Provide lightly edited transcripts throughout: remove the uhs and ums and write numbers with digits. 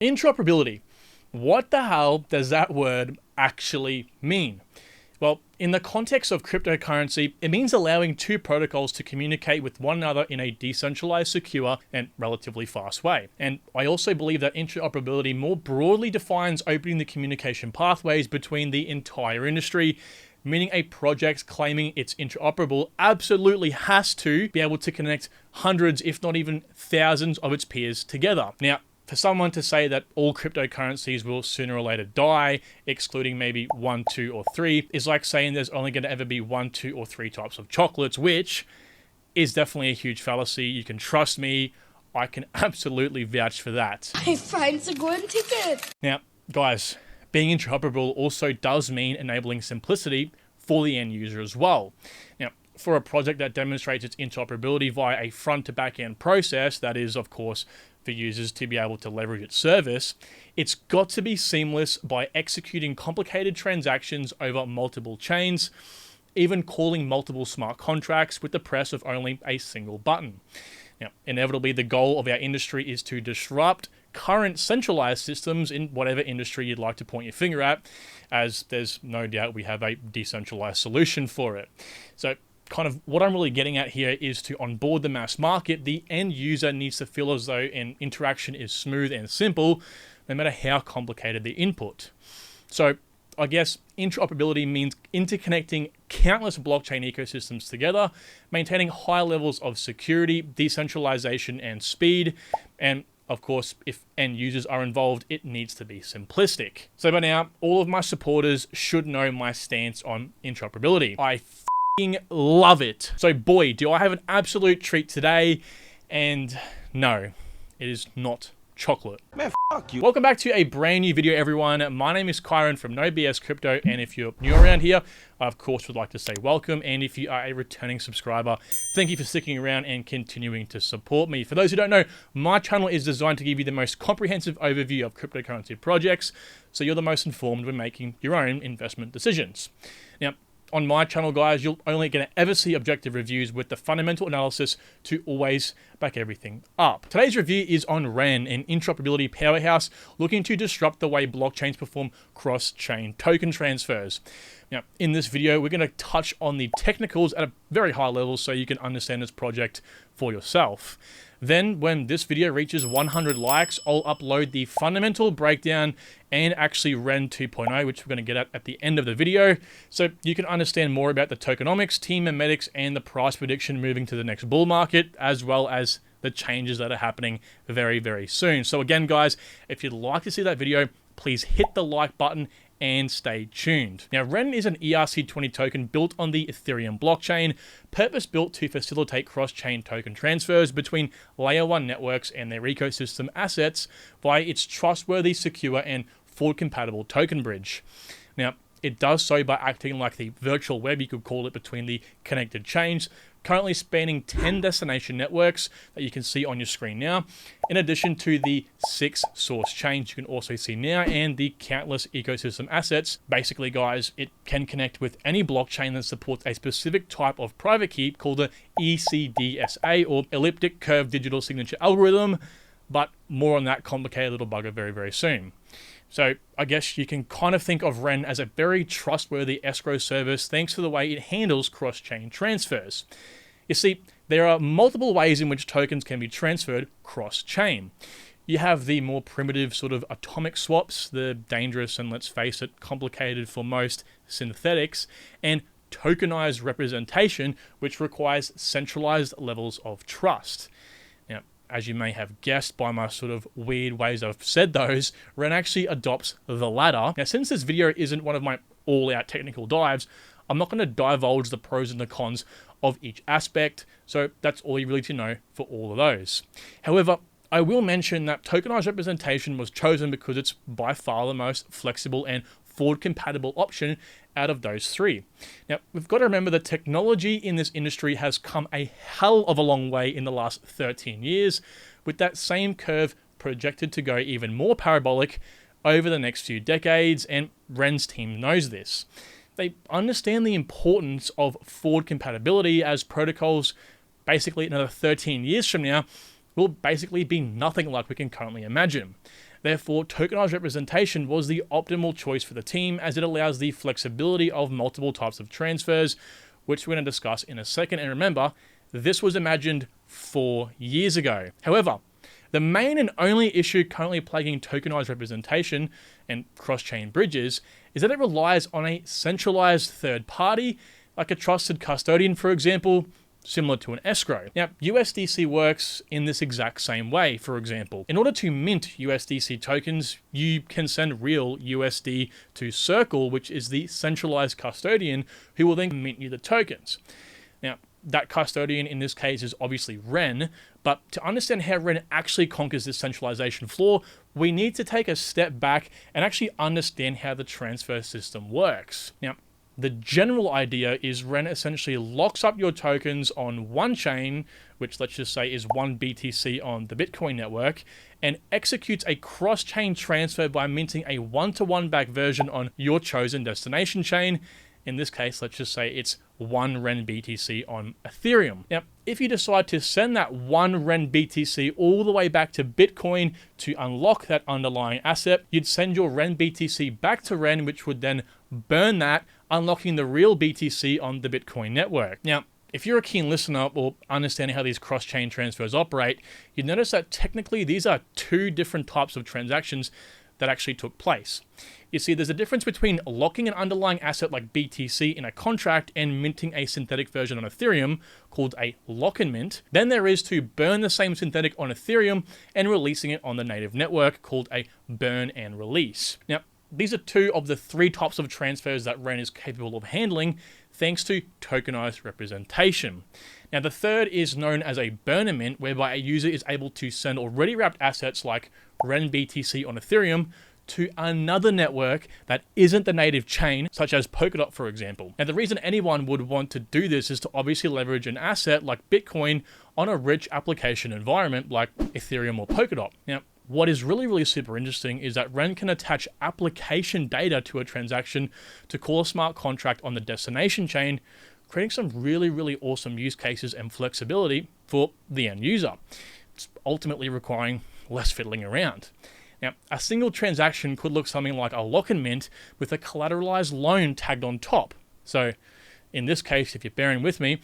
Interoperability. What the hell does that word actually mean? Well, in the context of cryptocurrency, it means allowing two protocols to communicate with one another in a decentralized, secure, and relatively fast way. And I also believe that interoperability more broadly defines opening the communication pathways between the entire industry, meaning a project claiming it's interoperable absolutely has to be able to connect hundreds, if not even thousands of its peers together. Now, for someone to say that all cryptocurrencies will sooner or later die, excluding maybe 1, 2, or 3, is like saying there's only going to ever be 1, 2, or 3 types of chocolates, which is definitely a huge fallacy. You can trust me, I can absolutely vouch for that. I find a golden ticket. Now, guys, being interoperable also does mean enabling simplicity for the end user as well. Now, for a project that demonstrates its interoperability via a front to back end process, that is, of course, for users to be able to leverage its service, it's got to be seamless by executing complicated transactions over multiple chains, even calling multiple smart contracts with the press of only a single button. Now, inevitably, the goal of our industry is to disrupt current centralized systems in whatever industry you'd like to point your finger at, as there's no doubt we have a decentralized solution for it. So, kind of what I'm really getting at here is to onboard the mass market, the end user needs to feel as though an interaction is smooth and simple, no matter how complicated the input. So I guess interoperability means interconnecting countless blockchain ecosystems together, maintaining high levels of security, decentralization, and speed. And of course, if end users are involved, it needs to be simplistic. So by now, all of my supporters should know my stance on interoperability. I love it. So boy, do I have an absolute treat today, and no, it is not chocolate. Man, fuck you. Welcome back to a brand new video, everyone. My name is Kyron from No BS Crypto, and if you're new around here, I of course would like to say welcome, and if you are a returning subscriber, thank you for sticking around and continuing to support me. For those who don't know, my channel is designed to give you the most comprehensive overview of cryptocurrency projects, so you're the most informed when making your own investment decisions. Now, on my channel, guys, you're only going to ever see objective reviews with the fundamental analysis to always back everything up. Today's review is on Ren, an interoperability powerhouse looking to disrupt the way blockchains perform cross-chain token transfers. Now, in this video, we're going to touch on the technicals at a very high level so you can understand this project for yourself. Then, when this video reaches 100 likes, I'll upload the fundamental breakdown and actually Ren 2.0, which we're going to get at the end of the video, so you can understand more about the tokenomics, team memetics, and the price prediction moving to the next bull market, as well as the changes that are happening very, very soon. So again, guys, if you'd like to see that video, please hit the like button and stay tuned. Now, Ren is an ERC20 token built on the Ethereum blockchain, purpose-built to facilitate cross-chain token transfers between Layer 1 networks and their ecosystem assets via its trustworthy, secure, and forward-compatible token bridge. Now, it does so by acting like the virtual web, you could call it, between the connected chains, currently spanning 10 destination networks that you can see on your screen now, in addition to the 6 source chains you can also see now, and the countless ecosystem assets. Basically, guys, it can connect with any blockchain that supports a specific type of private key called the ECDSA, or Elliptic Curve Digital Signature Algorithm, but more on that complicated little bugger very, very soon. So I guess you can kind of think of Ren as a very trustworthy escrow service thanks to the way it handles cross-chain transfers. You see, there are multiple ways in which tokens can be transferred cross-chain. You have the more primitive sort of atomic swaps, the dangerous and, let's face it, complicated for most synthetics, and tokenized representation, which requires centralized levels of trust. Now, as you may have guessed by my sort of weird ways I've said those, Ren actually adopts the latter. Now, since this video isn't one of my all-out technical dives, I'm not going to divulge the pros and the cons of each aspect, so that's all you really need to know for all of those. However, I will mention that tokenized representation was chosen because it's by far the most flexible and forward-compatible option out of those three. Now, we've got to remember that technology in this industry has come a hell of a long way in the last 13 years, with that same curve projected to go even more parabolic over the next few decades, and Ren's team knows this. They understand the importance of forward compatibility, as protocols basically another 13 years from now will basically be nothing like we can currently imagine. Therefore, tokenized representation was the optimal choice for the team as it allows the flexibility of multiple types of transfers, which we're going to discuss in a second. And remember, this was imagined 4 years ago. However, the main and only issue currently plaguing tokenized representation and cross-chain bridges is that it relies on a centralized third party, like a trusted custodian, for example, similar to an escrow. Now, USDC works in this exact same way, for example. In order to mint USDC tokens, you can send real USD to Circle, which is the centralized custodian who will then mint you the tokens. Now, that custodian in this case is obviously Ren, but to understand how Ren actually conquers this centralization flaw, we need to take a step back and actually understand how the transfer system works. Now, the general idea is Ren essentially locks up your tokens on one chain, which let's just say is 1 BTC on the Bitcoin network, and executes a cross-chain transfer by minting a one-to-one back version on your chosen destination chain. In this case, let's just say it's 1 Ren BTC on Ethereum. Now, if you decide to send that 1 Ren BTC all the way back to Bitcoin to unlock that underlying asset, you'd send your Ren BTC back to Ren, which would then burn that, unlocking the real BTC on the Bitcoin network. Now, if you're a keen listener or understanding how these cross-chain transfers operate, you'd notice that technically these are 2 different types of transactions that actually took place. You see, there's a difference between locking an underlying asset like BTC in a contract and minting a synthetic version on Ethereum called a lock and mint. Then there is to burn the same synthetic on Ethereum and releasing it on the native network called a burn and release. Now, these are 2 of the 3 types of transfers that Ren is capable of handling thanks to tokenized representation. Now, the third is known as a burner mint, whereby a user is able to send already wrapped assets like Ren BTC on Ethereum to another network that isn't the native chain, such as Polkadot, for example. Now, the reason anyone would want to do this is to obviously leverage an asset like Bitcoin on a rich application environment like Ethereum or Polkadot. Now, what is really super interesting is that Ren can attach application data to a transaction to call a smart contract on the destination chain, creating some really awesome use cases and flexibility for the end user. It's ultimately requiring less fiddling around. Now, a single transaction could look something like a lock and mint with a collateralized loan tagged on top. So in this case, if you're bearing with me,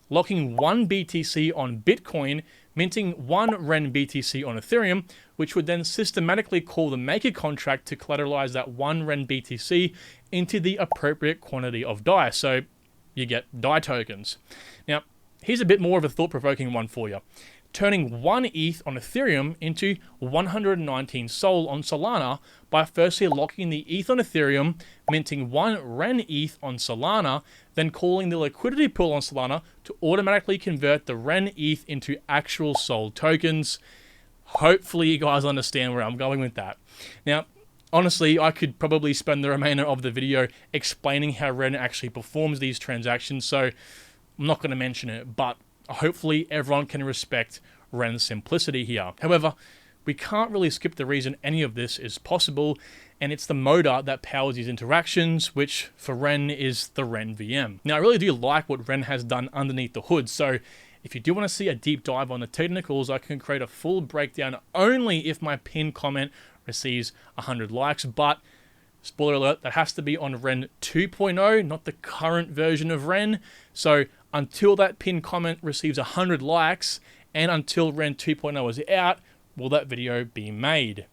locking 1 BTC on Bitcoin, minting 1 Ren BTC on Ethereum, which would then systematically call the maker contract to collateralize that 1 Ren BTC into the appropriate quantity of DAI. So you get DAI tokens. Now, here's a bit more of a thought-provoking one for you. Turning 1 ETH on Ethereum into 119 Sol on Solana by firstly locking the ETH on Ethereum, minting 1 Ren ETH on Solana, then calling the liquidity pool on Solana to automatically convert the Ren ETH into actual Sol tokens. Hopefully you guys understand where I'm going with that. Now, honestly, I could probably spend the remainder of the video explaining how Ren actually performs these transactions, so I'm not going to mention it, but hopefully everyone can respect Ren's simplicity here. However, we can't really skip the reason any of this is possible, and it's the motor that powers these interactions, which for Ren is the RenVM. Now, I really do like what Ren has done underneath the hood, so if you do want to see a deep dive on the technicals, I can create a full breakdown only if my pinned comment receives 100 likes, but spoiler alert, that has to be on Ren 2.0, not the current version of Ren. So until that pinned comment receives 100 likes and until Ren 2.0 is out, will that video be made?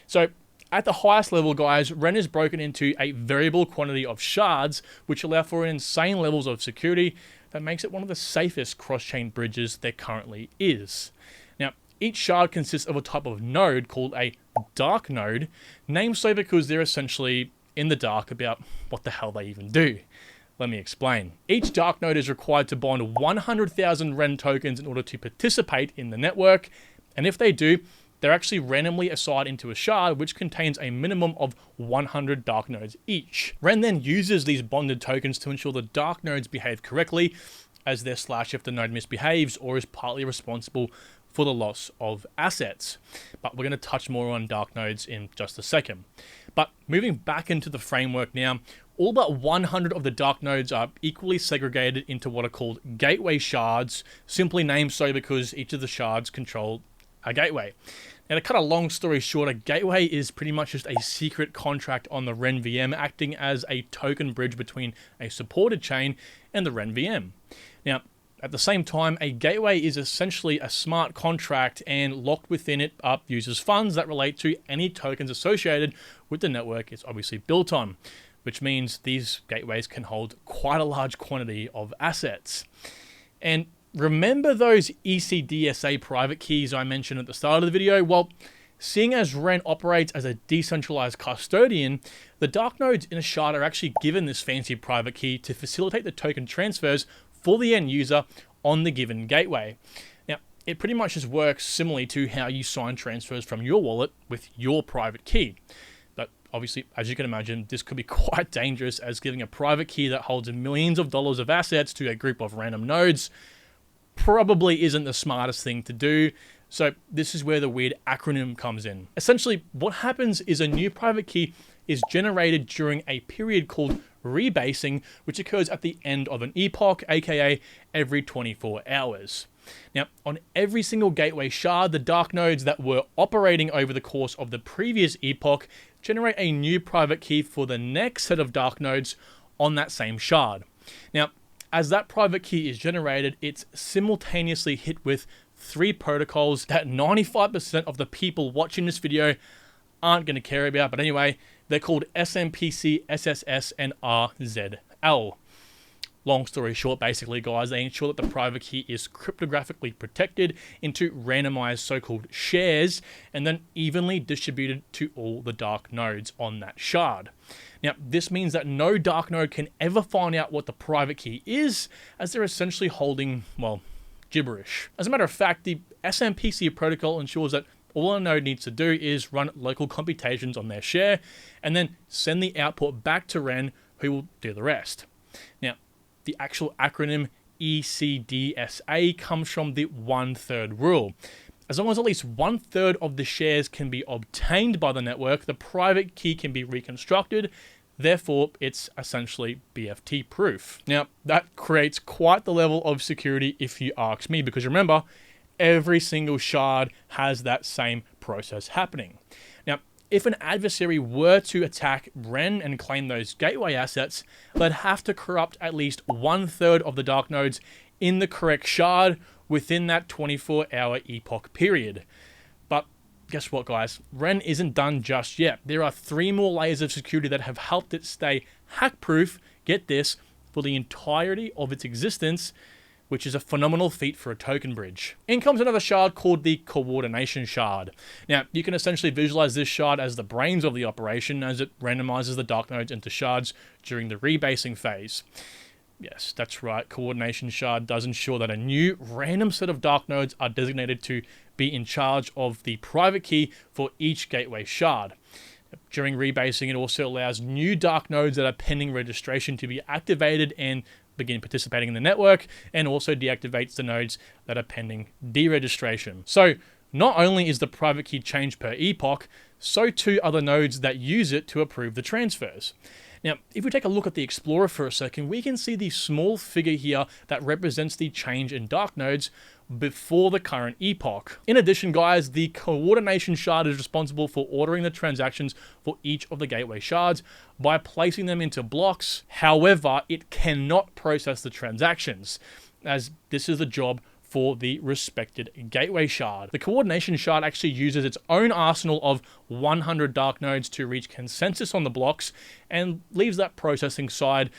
So at the highest level, guys, Ren is broken into a variable quantity of shards, which allow for insane levels of security that makes it one of the safest cross-chain bridges there currently is. Now, each shard consists of a type of node called a dark node, named so because they're essentially in the dark about what the hell they even do. Let me explain. Each dark node is required to bond 100,000 Ren tokens in order to participate in the network, and if they do, they're actually randomly assigned into a shard which contains a minimum of 100 dark nodes each. Ren then uses these bonded tokens to ensure the dark nodes behave correctly, as their slash if the node misbehaves or is partly responsible for the loss of assets. But we're going to touch more on dark nodes in just a second. But moving back into the framework now, all but 100 of the dark nodes are equally segregated into what are called gateway shards, simply named so because each of the shards control a gateway. Now, to cut a long story short, a gateway is pretty much just a secret contract on the RenVM, acting as a token bridge between a supported chain and the RenVM. Now, at the same time, a gateway is essentially a smart contract, and locked within it are users' funds that relate to any tokens associated with the network it's obviously built on, which means these gateways can hold quite a large quantity of assets. And remember those ECDSA private keys I mentioned at the start of the video? Well, seeing as Ren operates as a decentralized custodian, the dark nodes in a shard are actually given this fancy private key to facilitate the token transfers for the end user on the given gateway. Now, it pretty much just works similarly to how you sign transfers from your wallet with your private key. But obviously, as you can imagine, this could be quite dangerous, as giving a private key that holds millions of dollars of assets to a group of random nodes probably isn't the smartest thing to do. So this is where the weird acronym comes in. Essentially, what happens is a new private key is generated during a period called rebasing, which occurs at the end of an epoch, aka every 24 hours. Now, on every single gateway shard, the dark nodes that were operating over the course of the previous epoch generate a new private key for the next set of dark nodes on that same shard. Now, as that private key is generated, it's simultaneously hit with 3 protocols that 95% of the people watching this video aren't going to care about. But anyway, they're called SMPC, SSS, and RZL. Long story short, basically, guys, they ensure that the private key is cryptographically protected into randomized so-called shares and then evenly distributed to all the dark nodes on that shard. Now, this means that no dark node can ever find out what the private key is, as they're essentially holding, well, gibberish. As a matter of fact, the SMPC protocol ensures that all a node needs to do is run local computations on their share and then send the output back to Ren, who will do the rest. Now, the actual acronym ECDSA comes from the 1/3 rule. As long as at least 1/3 of the shares can be obtained by the network, the private key can be reconstructed. Therefore, it's essentially BFT proof. Now, that creates quite the level of security if you ask me, because remember, every single shard has that same process happening. Now, if an adversary were to attack Ren and claim those gateway assets, they'd have to corrupt at least 1/3 of the dark nodes in the correct shard within that 24-hour epoch period. But guess what, guys? Ren isn't done just yet. There are 3 more layers of security that have helped it stay hack-proof, get this, for the entirety of its existence, which is a phenomenal feat for a token bridge. In comes another shard called the coordination shard. Now, you can essentially visualize this shard as the brains of the operation, as it randomizes the dark nodes into shards during the rebasing phase. Yes, that's right, coordination shard does ensure that a new random set of dark nodes are designated to be in charge of the private key for each gateway shard. During rebasing, it also allows new dark nodes that are pending registration to be activated and begin participating in the network, and also deactivates the nodes that are pending deregistration. So not only is the private key changed per epoch, so too are the nodes that use it to approve the transfers. Now, if we take a look at the Explorer for a second, we can see the small figure here that represents the change in dark nodes before the current epoch. In addition, guys, the coordination shard is responsible for ordering the transactions for each of the gateway shards by placing them into blocks. However, it cannot process the transactions, as this is the job for the respected gateway shard. The coordination shard actually uses its own arsenal of 100 dark nodes to reach consensus on the blocks and leaves that processing side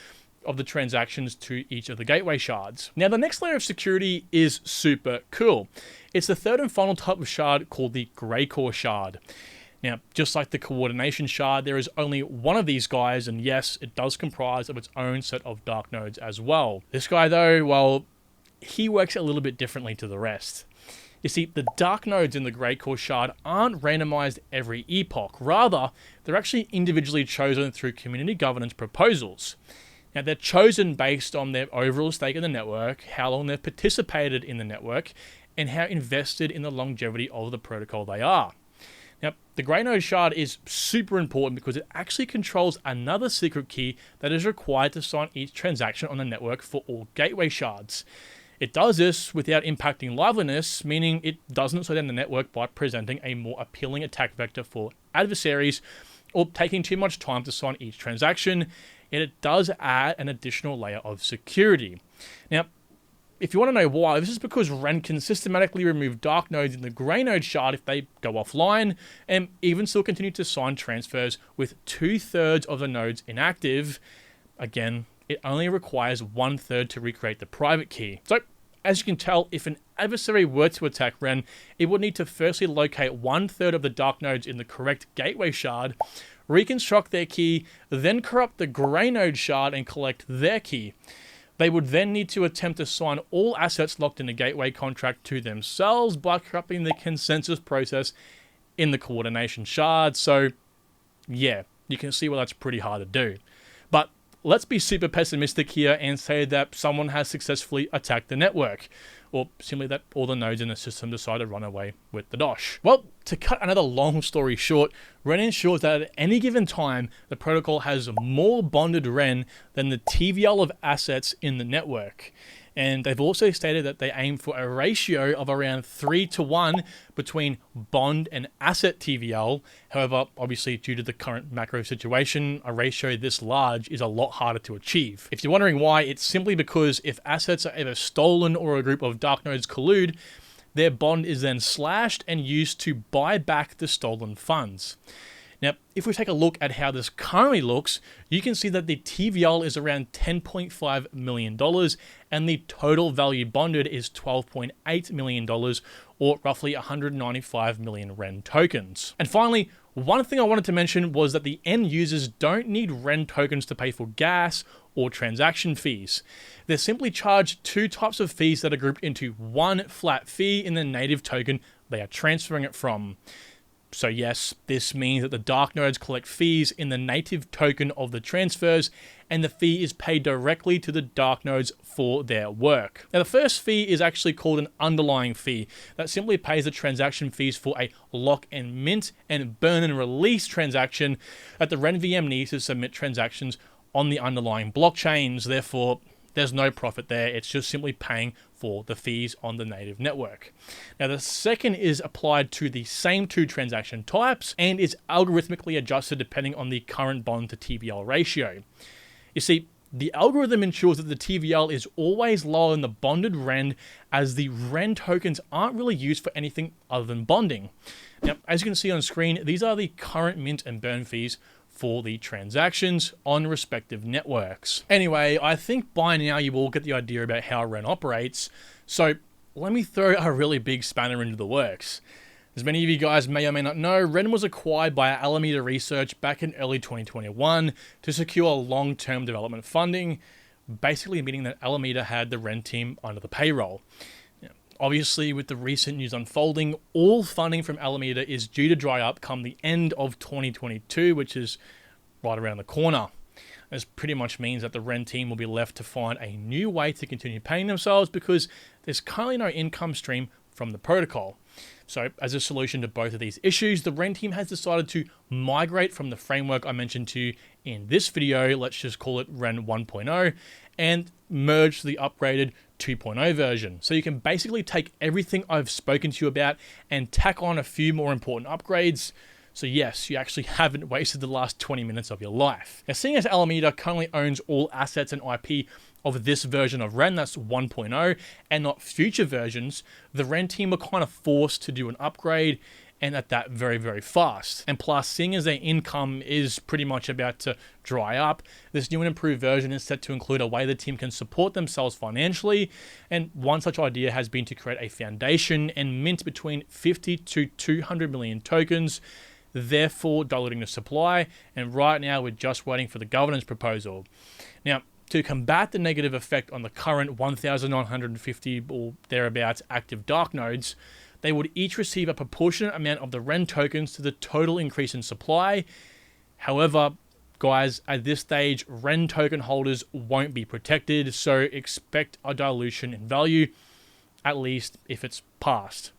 of the transactions to each of the gateway shards. Now, the next layer of security is super cool. It's the 3rd and final type of shard called the gray core shard. Now, just like the coordination shard, there is only one of these guys, and yes, it does comprise of its own set of dark nodes as well. This guy though, well, he works a little bit differently to the rest. You see, the dark nodes in the gray core shard aren't randomized every epoch. Rather, they're actually individually chosen through community governance proposals. Now, they're chosen based on their overall stake in the network, how long they've participated in the network, and how invested in the longevity of the protocol they are. Now, the gray node shard is super important because it actually controls another secret key that is required to sign each transaction on the network for all gateway shards. It does this without impacting liveliness, meaning it doesn't slow down the network by presenting a more appealing attack vector for adversaries or taking too much time to sign each transaction, and it does add an additional layer of security. Now, if you want to know why, this is because Ren can systematically remove dark nodes in the grey node shard if they go offline, and even still continue to sign transfers with 2/3 of the nodes inactive. Again, it only requires 1/3 to recreate the private key. So, as you can tell, if an adversary were to attack Ren, it would need to firstly locate 1/3 of the dark nodes in the correct gateway shard, reconstruct their key, then corrupt the grey node shard and collect their key. They would then need to attempt to sign all assets locked in a gateway contract to themselves by corrupting the consensus process in the coordination shard. So, yeah, you can see why that's pretty hard to do. But let's be super pessimistic here and say that someone has successfully attacked the network, or simply that all the nodes in the system decide to run away with the dosh. Well, to cut another long story short, Ren ensures that at any given time, the protocol has more bonded Ren than the TVL of assets in the network. And they've also stated that they aim for a ratio of around 3:1 between bond and asset TVL. However, obviously due to the current macro situation, a ratio this large is a lot harder to achieve. If you're wondering why, it's simply because if assets are either stolen or a group of dark nodes collude, their bond is then slashed and used to buy back the stolen funds. Now, if we take a look at how this currently looks, you can see that the TVL is around $10.5 million and the total value bonded is $12.8 million, or roughly 195 million Ren tokens. And finally, one thing I wanted to mention was that the end users don't need Ren tokens to pay for gas or transaction fees. They're simply charged two types of fees that are grouped into one flat fee in the native token they are transferring it from. So yes, this means that the dark nodes collect fees in the native token of the transfers, and the fee is paid directly to the dark nodes for their work. Now, the first fee is actually called an underlying fee that simply pays the transaction fees for a lock and mint and burn and release transaction that the RenVM needs to submit transactions on the underlying blockchains. Therefore, there's no profit there. It's just simply paying for the fees on the native network. Now, the second is applied to the same two transaction types and is algorithmically adjusted depending on the current bond to TVL ratio. You see, the algorithm ensures that the TVL is always lower than the bonded Ren, as the Ren tokens aren't really used for anything other than bonding. Now, as you can see on screen, these are the current mint and burn fees for the transactions on respective networks. Anyway, I think by now you all get the idea about how Ren operates, so let me throw a really big spanner into the works. As many of you guys may or may not know, Ren was acquired by Alameda Research back in early 2021 to secure long-term development funding, basically meaning that Alameda had the Ren team under the payroll. Obviously, with the recent news unfolding, all funding from Alameda is due to dry up come the end of 2022, which is right around the corner. This pretty much means that the Ren team will be left to find a new way to continue paying themselves because there's currently no income stream from the protocol. So, as a solution to both of these issues, the Ren team has decided to migrate from the framework I mentioned to you in this video, let's just call it Ren 1.0, and merge to the upgraded 2.0 version. So you can basically take everything I've spoken to you about and tack on a few more important upgrades. So yes, you actually haven't wasted the last 20 minutes of your life. Now, seeing as Alameda currently owns all assets and IP of this version of Ren, that's 1.0, and not future versions, the Ren team were kind of forced to do an upgrade, and at that very, very fast. And plus, seeing as their income is pretty much about to dry up, this new and improved version is set to include a way the team can support themselves financially, and one such idea has been to create a foundation and mint between 50 to 200 million tokens, therefore diluting the supply, and right now we're just waiting for the governance proposal. Now, to combat the negative effect on the current 1,950 or thereabouts active dark nodes, they would each receive a proportionate amount of the Ren tokens to the total increase in supply. However, guys, at this stage, Ren token holders won't be protected, so expect a dilution in value, at least if it's passed.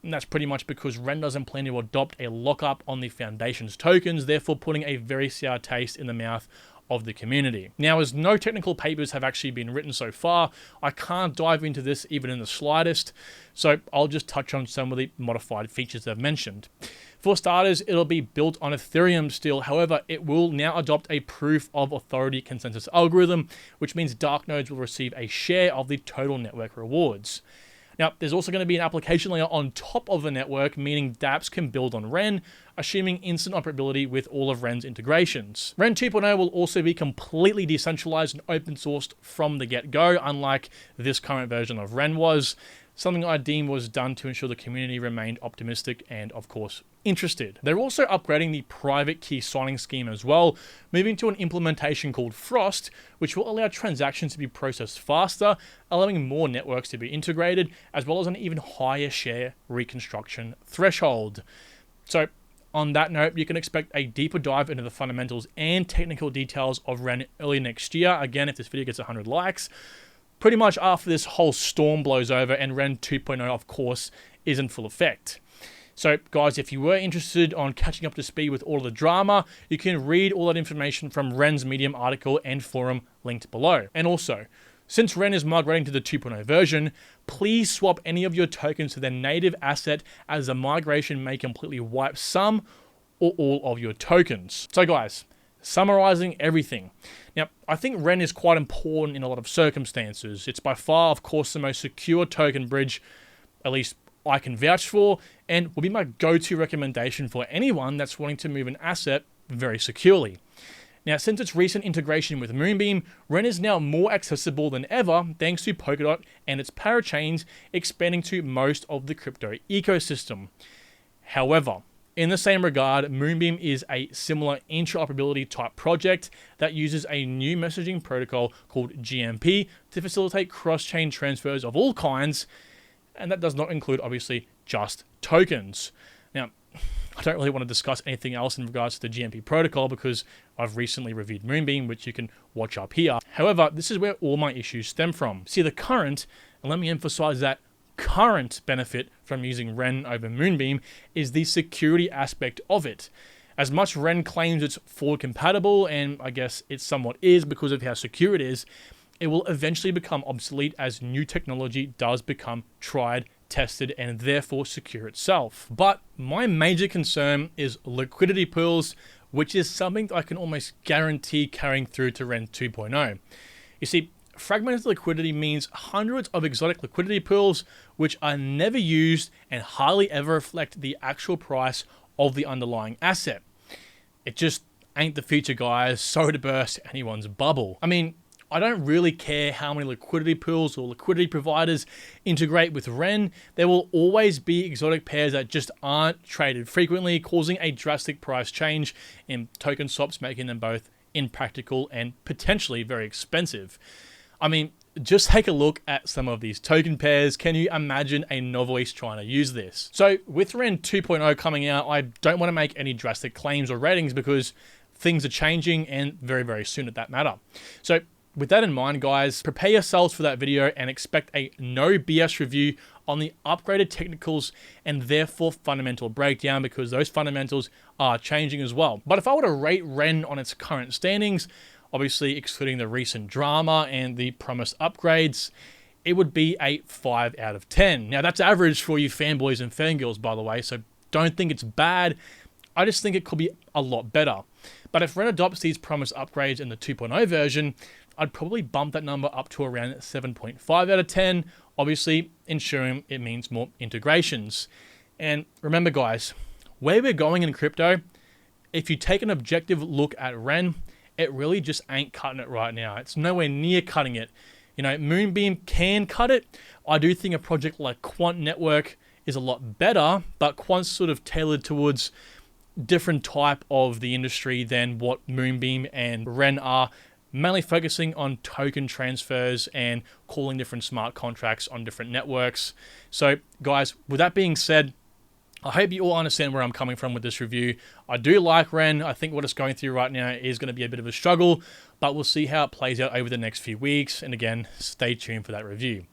And that's pretty much because Ren doesn't plan to adopt a lockup on the Foundation's tokens, therefore putting a very sour taste in the mouth of the community. Now, as no technical papers have actually been written so far, I can't dive into this even in the slightest, so I'll just touch on some of the modified features I've mentioned. For starters, it'll be built on Ethereum still. However, it will now adopt a proof of authority consensus algorithm, which means dark nodes will receive a share of the total network rewards. Now, there's also going to be an application layer on top of the network, meaning dApps can build on Ren, assuming instant operability with all of Ren's integrations. Ren 2.0 will also be completely decentralized and open sourced from the get-go, unlike this current version of Ren was. Something I deem was done to ensure the community remained optimistic and, of course, interested. They're also upgrading the private key signing scheme as well, moving to an implementation called Frost, which will allow transactions to be processed faster, allowing more networks to be integrated, as well as an even higher share reconstruction threshold. So, on that note, you can expect a deeper dive into the fundamentals and technical details of Ren early next year. Again, if this video gets 100 likes. Pretty much after this whole storm blows over and Ren 2.0, of course, is in full effect. So, guys, if you were interested on catching up to speed with all of the drama, you can read all that information from Ren's Medium article and forum linked below. And also, since Ren is migrating to the 2.0 version, please swap any of your tokens to their native asset, as the migration may completely wipe some or all of your tokens. So, guys, summarizing everything. Now, I think Ren is quite important in a lot of circumstances. It's by far, of course, the most secure token bridge, at least I can vouch for, and will be my go-to recommendation for anyone that's wanting to move an asset very securely. Now, since its recent integration with Moonbeam, Ren is now more accessible than ever thanks to Polkadot and its parachains expanding to most of the crypto ecosystem. However, in the same regard, Moonbeam is a similar interoperability type project that uses a new messaging protocol called GMP to facilitate cross-chain transfers of all kinds, and that does not include, obviously, just tokens. Now, I don't really want to discuss anything else in regards to the GMP protocol because I've recently reviewed Moonbeam, which you can watch up here. However, this is where all my issues stem from. See, the current, and let me emphasize that, current benefit from using Ren over Moonbeam is the security aspect of it. As much Ren claims it's forward compatible, and I guess it somewhat is because of how secure it is, it will eventually become obsolete as new technology does become tried, tested, and therefore secure itself. But my major concern is liquidity pools, which is something that I can almost guarantee carrying through to Ren 2.0. You see, fragmented liquidity means hundreds of exotic liquidity pools which are never used and hardly ever reflect the actual price of the underlying asset. It just ain't the future, guys, so to burst anyone's bubble. I mean, I don't really care how many liquidity pools or liquidity providers integrate with Ren. There will always be exotic pairs that just aren't traded frequently, causing a drastic price change in token swaps, making them both impractical and potentially very expensive. I mean, just take a look at some of these token pairs. Can you imagine a novice trying to use this? So with Ren 2.0 coming out, I don't want to make any drastic claims or ratings because things are changing and very, very soon at that matter. So with that in mind, guys, prepare yourselves for that video and expect a no BS review on the upgraded technicals and therefore fundamental breakdown, because those fundamentals are changing as well. But if I were to rate Ren on its current standings, obviously excluding the recent drama and the promised upgrades, it would be a 5 out of 10. Now, that's average for you fanboys and fangirls, by the way, so don't think it's bad. I just think it could be a lot better. But if Ren adopts these promised upgrades in the 2.0 version, I'd probably bump that number up to around 7.5 out of 10, obviously ensuring it means more integrations. And remember, guys, where we're going in crypto, if you take an objective look at Ren, it really just ain't cutting it right now. It's nowhere near cutting it. You know, Moonbeam can cut it. I do think a project like Quant Network is a lot better, but Quant's sort of tailored towards different type of the industry than what Moonbeam and Ren are, mainly focusing on token transfers and calling different smart contracts on different networks. So guys, with that being said, I hope you all understand where I'm coming from with this review. I do like Ren. I think what it's going through right now is going to be a bit of a struggle, but we'll see how it plays out over the next few weeks. And again, stay tuned for that review.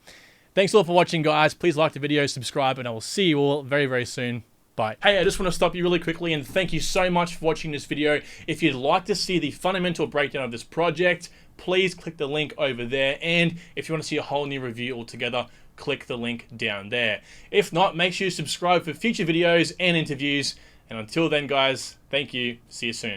Thanks a lot for watching, guys. Please like the video, subscribe, and I will see you all very, very soon. But hey, I just want to stop you really quickly and thank you so much for watching this video. If you'd like to see the fundamental breakdown of this project, please click the link over there. And if you want to see a whole new review altogether, click the link down there. If not, make sure you subscribe for future videos and interviews. And until then, guys, thank you. See you soon.